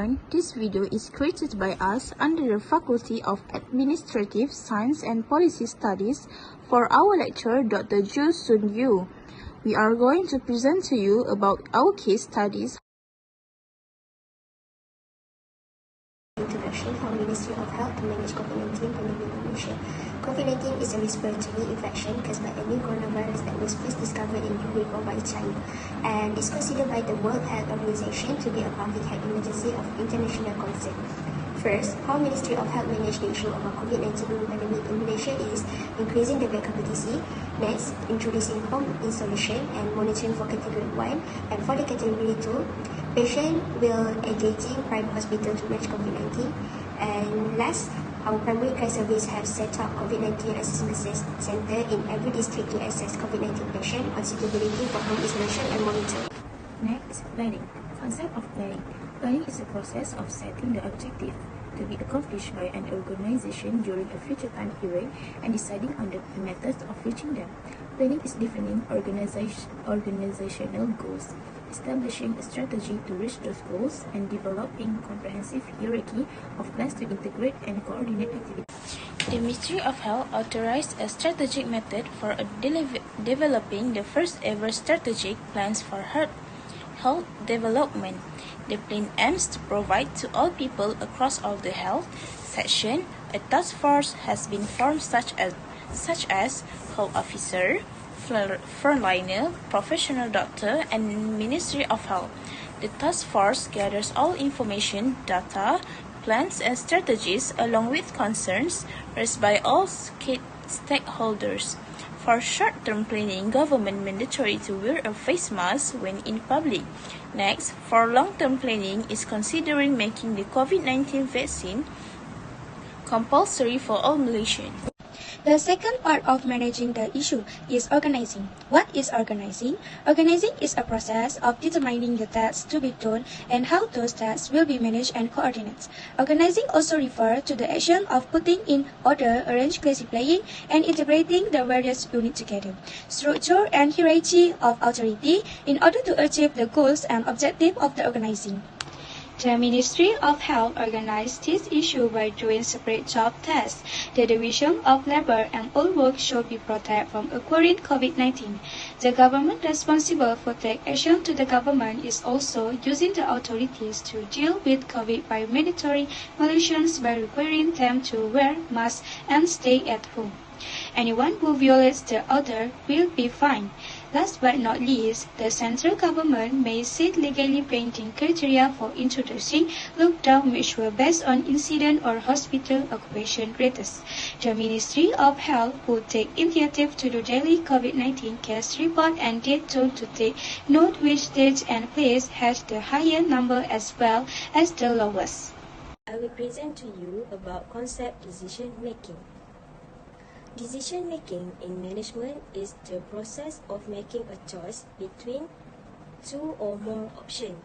everyone, this video is created by us under the Faculty of Administrative Science and Policy Studies for our lecturer Dr. Ju Sun Yu. We are going to present to you about our case studies. Introduction from Ministry of Health to manage COVID-19 pandemic in Malaysia. COVID-19 is a respiratory infection caused by a new coronavirus that was first discovered in Wuhan by China and is considered by the World Health Organization to be a public health emergency of international concern. First, how Ministry of Health managed the issue of a COVID-19 pandemic in Malaysia is increasing the bed capacity. Next, introducing home isolation and monitoring for category 1, and for the category 2, patient will engaging private hospital to manage COVID-19. And last, our primary care service have set up COVID-19 assessment center in every district to assess COVID-19 patient on suitability for home isolation and monitoring. Next, planning. Concept of planning. Planning is a process of setting the objective to be accomplished by an organization during a future time period and deciding on the methods of reaching them. Planning is defining organizational goals, establishing a strategy to reach those goals, and developing comprehensive hierarchy of plans to integrate and coordinate activities. The Ministry of Health authorized a strategic method for developing the first ever strategic plans for health development. The plan aims to provide to all people across all the health section. A task force has been formed such as health officer, frontliner, professional doctor, and Ministry of Health. The task force gathers all information, data, plans, and strategies along with concerns raised by all stakeholders. For short-term planning, government mandatory to wear a face mask when in public. Next, for long-term planning is considering making the COVID-19 vaccine compulsory for all Malaysians. The second part of managing the issue is organizing. What is organizing? Organizing is a process of determining the tasks to be done and how those tasks will be managed and coordinated. Organizing also refers to the action of putting in order, arrange, classifying, and integrating the various units together. Structure and hierarchy of authority in order to achieve the goals and objectives of the organizing. The Ministry of Health organized this issue by doing separate job tasks. The division of labor and all work should be protected from acquiring COVID-19. The government responsible for take action to the government is also using the authorities to deal with COVID by monitoring Malaysians by requiring them to wear masks and stay at home. Anyone who violates the order will be fined. Last but not least, the central government may set legally binding criteria for introducing lockdown which were based on incident or hospital occupation rates. The Ministry of Health will take initiative to do daily COVID-19 case report and data to take note which state and place has the higher number as well as the lowest. I will present to you about concept decision making. Decision-making in management is the process of making a choice between two or more options.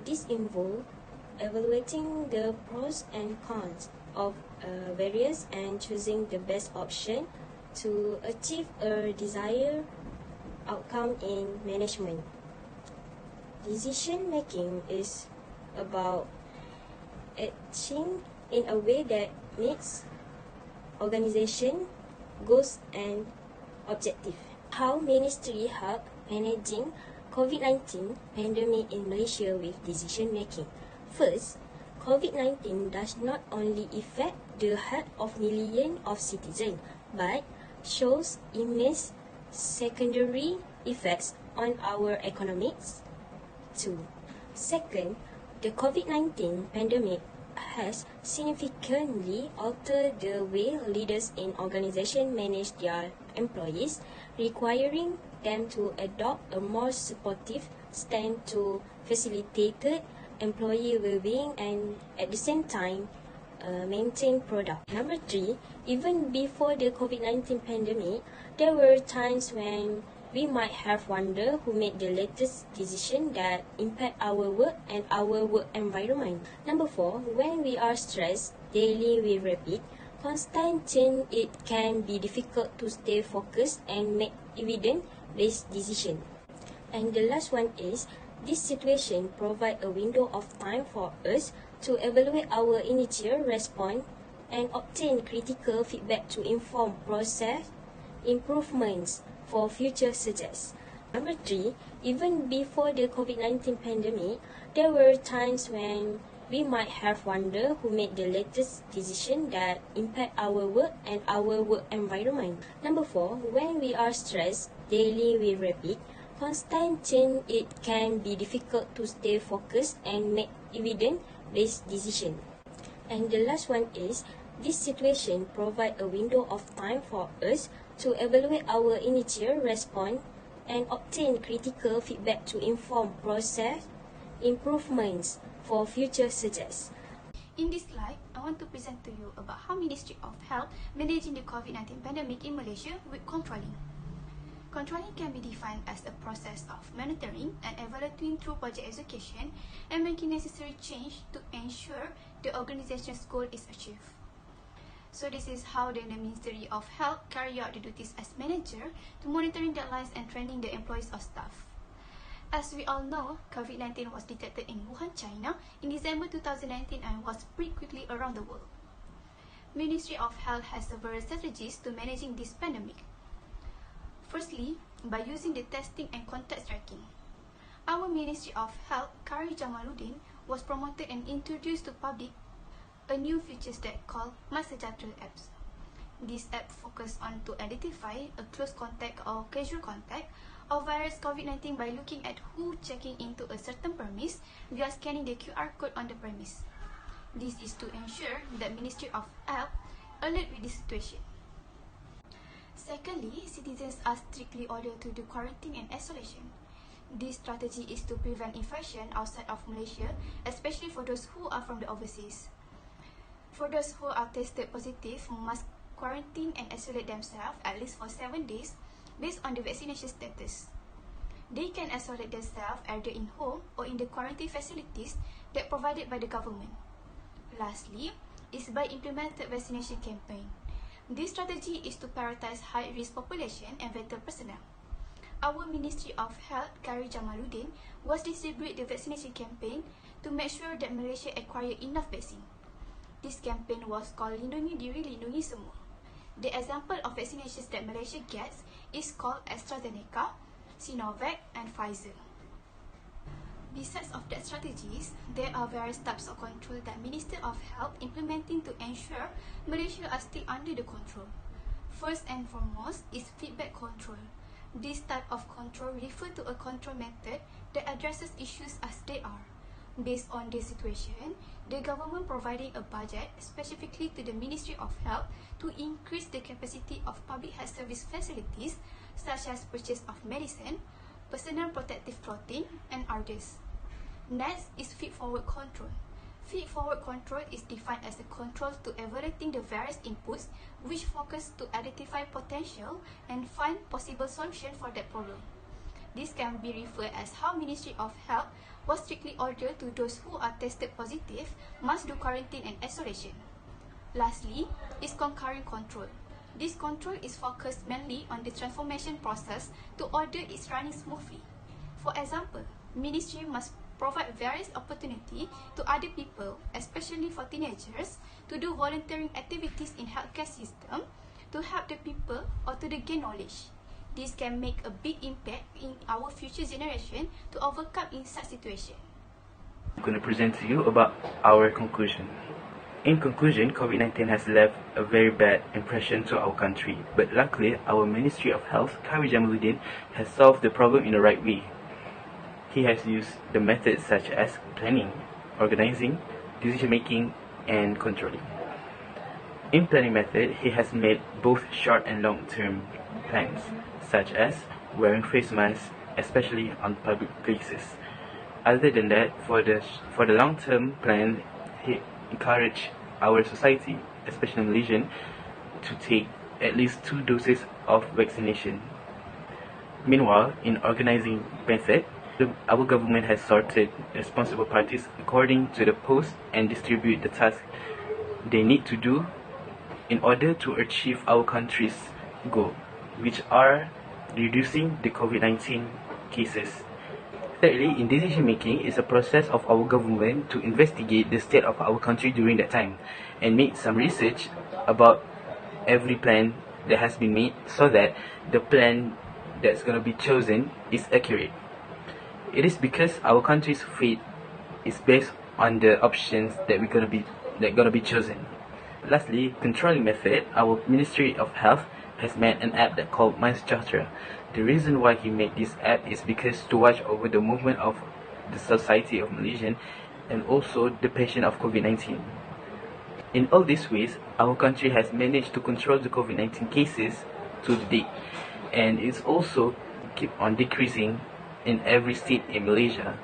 This involves evaluating the pros and cons of various and choosing the best option to achieve a desired outcome in management. Decision-making is about acting in a way that meets organization goals and objective. How Ministry help managing COVID-19 pandemic in Malaysia with decision making. First, COVID-19 does not only affect the health of millions of citizens, but shows immense secondary effects on our economics too. Second, the COVID-19 pandemic has significantly altered the way leaders in organizations manage their employees, requiring them to adopt a more supportive stand to facilitate employee well-being and at the same time maintain product. Number 3, even before the COVID-19 pandemic, there were times when we might have wondered who made the latest decision that impact our work and our work environment. Number 4, when we are stressed daily with rapid, constant change, it can be difficult to stay focused and make evidence-based decisions. And the last one is, this situation provides a window of time for us to evaluate our initial response and obtain critical feedback to inform process improvements for future success. Number 3, even before the COVID-19 pandemic, there were times when we might have wondered who made the latest decision that impact our work and our work environment. Number 4, when we are stressed daily with rapid, constant change, it can be difficult to stay focused and make evidence-based decisions. And the last one is, this situation provides a window of time for us to evaluate our initial response and obtain critical feedback to inform process improvements for future success. In this slide, I want to present to you about how Ministry of Health managing the COVID-19 pandemic in Malaysia with controlling. Controlling can be defined as a process of monitoring and evaluating through project execution and making necessary change to ensure the organization's goal is achieved. So this is how the Ministry of Health carry out the duties as manager to monitoring deadlines and training the employees or staff. As we all know, COVID-19 was detected in Wuhan, China in December 2019 and was spread quickly around the world. Ministry of Health has several strategies to managing this pandemic. Firstly, by using the testing and contact tracking. Our Ministry of Health, Kari Jamaluddin, was promoted and introduced to public a new feature that called My Sejahtera apps. This app focuses on to identify a close contact or casual contact of virus COVID-19 by looking at who checking into a certain premise via scanning the QR code on the premise. This is to ensure that Ministry of Health alert with this situation. Secondly, citizens are strictly ordered to do quarantine and isolation. This strategy is to prevent infection outside of Malaysia, especially for those who are from the overseas. For those who are tested positive, must quarantine and isolate themselves at least for 7 days based on the vaccination status. They can isolate themselves either in home or in the quarantine facilities that provided by the government. Lastly, is by implemented vaccination campaign. This strategy is to prioritize high-risk population and vetted personnel. Our Ministry of Health, Kari Jamaluddin, was distribute the vaccination campaign to make sure that Malaysia acquire enough vaccine. This campaign was called Lindungi Diri, Lindungi Semua. The example of vaccinations that Malaysia gets is called AstraZeneca, Sinovac, and Pfizer. Besides of that strategies, there are various types of control that Minister of Health implementing to ensure Malaysia are still under the control. First and foremost is feedback control. This type of control refers to a control method that addresses issues as they are. Based on this situation, the government providing a budget specifically to the Ministry of Health to increase the capacity of public health service facilities such as purchase of medicine, personal protective clothing, and others. Next is feed-forward control. Feed-forward control is defined as a control to evaluating the various inputs which focus to identify potential and find possible solution for that problem. This can be referred as how Ministry of Health was strictly ordered to those who are tested positive must do quarantine and isolation. Lastly is concurrent control. This control is focused mainly on the transformation process to order its running smoothly. For example, Ministry must provide various opportunity to other people, especially for teenagers, to do volunteering activities in healthcare system to help the people or to gain knowledge. This can make a big impact in our future generation to overcome in such situation. I'm going to present to you about our conclusion. In conclusion, COVID-19 has left a very bad impression to our country, but luckily our Ministry of Health, Kari Jamaluddin, has solved the problem in the right way. He has used the methods such as planning, organizing, decision-making, and controlling. In planning method, he has made both short and long-term plans, such as wearing face masks, especially on public places. Other than that, for the long-term plan, he encouraged our society, especially Malaysian, to take at least 2 doses of vaccination. Meanwhile, in organizing method, our government has sorted responsible parties according to the post and distribute the tasks they need to do in order to achieve our country's goal, which are reducing the COVID-19 cases. Thirdly, in decision making is a process of our government to investigate the state of our country during that time and make some research about every plan that has been made so that the plan that's going to be chosen is accurate. It is because our country's fate is based on the options that gonna be chosen. Lastly, controlling method. Our Ministry of Health has made an app that called My Sejahtera. The reason why he made this app is because to watch over the movement of the society of Malaysian and also the patient of COVID-19. In all these ways, our country has managed to control the COVID-19 cases to the date, and it's also keep on decreasing in every state in Malaysia.